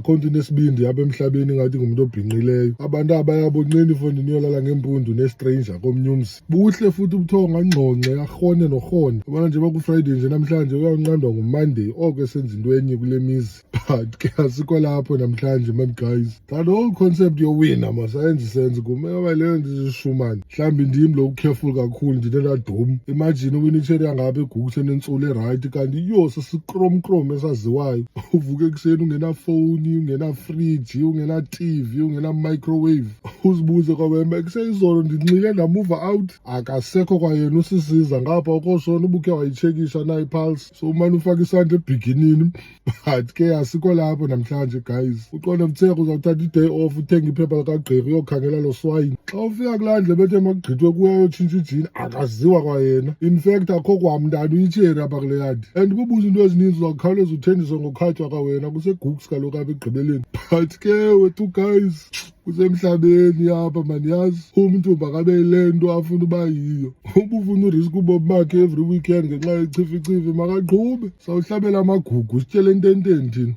khonto nesibindi apha emhlabeni ngathi ngumuntu obhinqileyo. Abantu abayabonqeni ifondini yolala ngempundu nestranger komnye umzi. Buhle futhi ubuthongo angqongce akhone nokhone. Ubona nje baku-Friday nje namhlanje uyawunqandwa nguMonday oko esenza into enye kule mizi. But ke asikho lapho namhlanje man guys. That whole concept yowina masayenze sense kumele leyo nto ishumane. Mhlawumbi ndim lo careful kakhulu ndinenadom. Imagine uwina itshere yangapha eGoogle senentsula eright kanti yose sikromkrom esaziwayo. Uvuke ekuseni ungenafoni, ungenafriji, ungena-TV, ungena-microwave. Uzibuze kwawena kuseyizolo ndinxile ndamuva out. Akasekho kwayena usisiza ngapha ukoshona ubukhe wayitshekisha na ipulse. So umane ufaka isandla ebeginini. But ke asikho lapho namhlanje guys. Uqonda mtheko uzawuthatha i-day off uthenga iphepha likagqirha uyokhangela lo swine. Xa ufika kulandle bethe makugqithwe kuye yotshintsha ijini akaziwa kwayena. In fact akho kwamntana uyitsheri apha kule yadi. And kubuza into ezininzi uzawukhawuleza uthendiswe ngokhatywa kwawena kuseGooks kaloku apha ekugqibeleni. But ke wethu guys kusemhlabeni apha maniyazi umntu makabe yile nto afuna uba yiyo. Uba ufuna urisk ubomi bakhe every weekend ngenxa yechifichifi makaqhube. Sawuhlabela amagugu sityele ententeni thina.